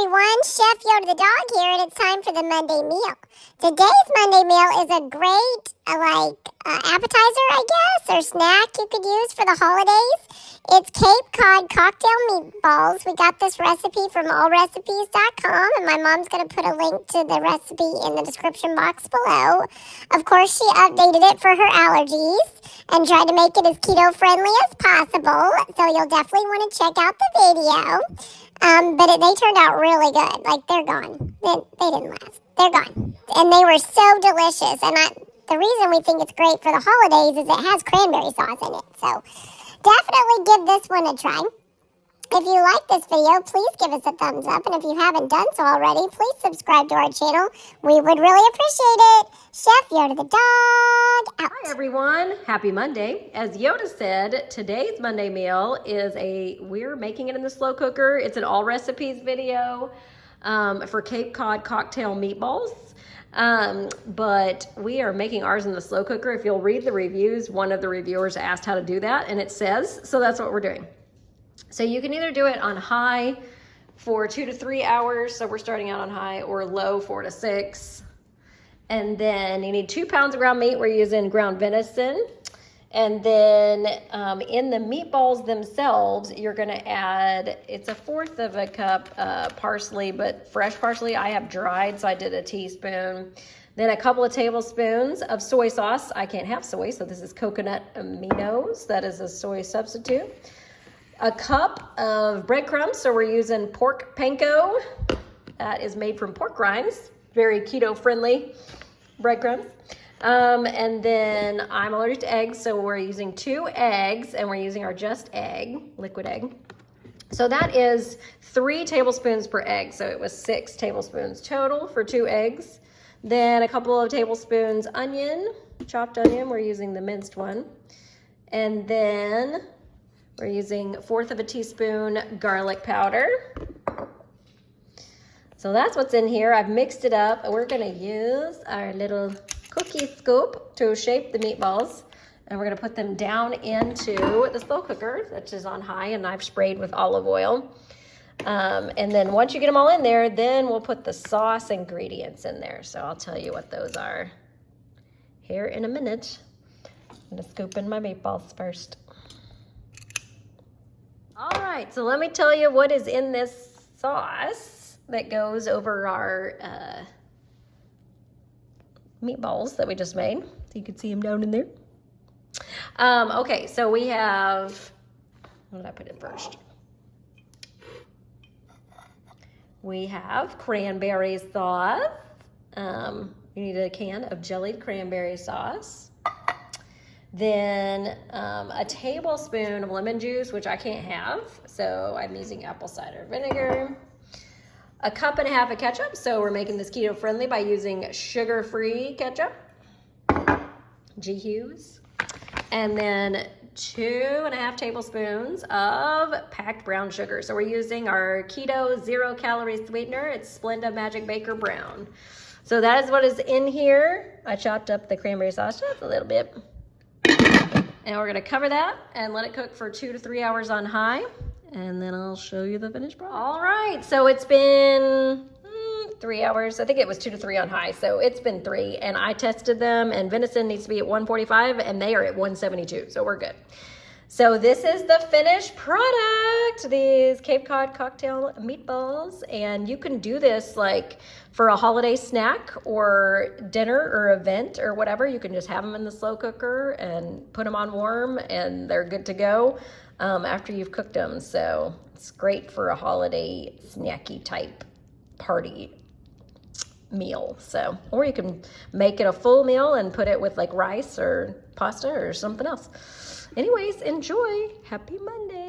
everyone, Chef Yoda the dog here, and it's time for the Monday meal. Today's Monday meal is a great, appetizer, I guess, or snack you could use for the holidays. It's Cape Cod cocktail meatballs. We got this recipe from allrecipes.com, and my mom's going to put a link to the recipe in the description box below. Of course, she updated it for her allergies and tried to make it as keto-friendly as possible, so you'll definitely want to check out the video. But they turned out really good. Like, they're gone. They didn't last. They're gone. And they were so delicious. And the reason we think it's great for the holidays is it has cranberry sauce in it. So definitely give this one a try. If you like this video, please give us a thumbs up. And if you haven't done so already, please subscribe to our channel. We would really appreciate it. Chef Yoda the dog, out. Hi everyone, happy Monday. As Yoda said, today's Monday meal is we're making it in the slow cooker. It's an all recipes video for Cape Cod cocktail meatballs. But we are making ours in the slow cooker. If you'll read the reviews, one of the reviewers asked how to do that, and it says, so that's what we're doing. So you can either do it on high for 2 to 3 hours, so we're starting out on high, or low 4 to 6. And then you need 2 pounds of ground meat. We're using ground venison. And then in the meatballs themselves, you're gonna add, it's 1/4 of a cup parsley, but fresh parsley. I have dried, so I did a teaspoon. Then a couple of tablespoons of soy sauce. I can't have soy, so this is coconut aminos. That is a soy substitute. A cup of breadcrumbs, so we're using pork panko. That is made from pork rinds, very keto-friendly breadcrumbs. And then I'm allergic to eggs, so we're using 2 eggs, and we're using our Just Egg, liquid egg. So that is 3 tablespoons per egg, so it was 6 tablespoons total for 2 eggs. Then a couple of tablespoons onion, chopped onion, we're using the minced one. And then we're using 1/4 of a teaspoon garlic powder. So that's what's in here. I've mixed it up. We're gonna use our little cookie scoop to shape the meatballs. And we're gonna put them down into the slow cooker, which is on high, and I've sprayed with olive oil. And then once you get them all in there, then we'll put the sauce ingredients in there. So I'll tell you what those are here in a minute. I'm gonna scoop in my meatballs first. All right, so let me tell you what is in this sauce that goes over our meatballs that we just made. So you can see them down in there. Okay, so we have, what did I put in first? We have cranberry sauce. You need a can of jellied cranberry sauce. Then a tablespoon of lemon juice, which I can't have, so I'm using apple cider vinegar. A 1.5 cups of ketchup, so we're making this keto friendly by using sugar-free ketchup, G. Hughes. And then 2.5 tablespoons of packed brown sugar. So we're using our keto 0-calorie sweetener. It's Splenda Magic Baker Brown. So that is what is in here. I chopped up the cranberry sauce just a little bit. And we're gonna cover that and let it cook for 2 to 3 hours on high. And then I'll show you the finished product. All right, so it's been 3 hours. I think it was 2 to 3 on high, so it's been 3. And I tested them, and venison needs to be at 145, and they are at 172, so we're good. So this is the finished product, these Cape Cod cocktail meatballs. And you can do this like for a holiday snack or dinner or event or whatever. You can just have them in the slow cooker and put them on warm, and they're good to go after you've cooked them. So it's great for a holiday snacky type party meal. So, or you can make it a full meal and put it with like rice or pasta or something else. Anyways, enjoy. Happy Monday.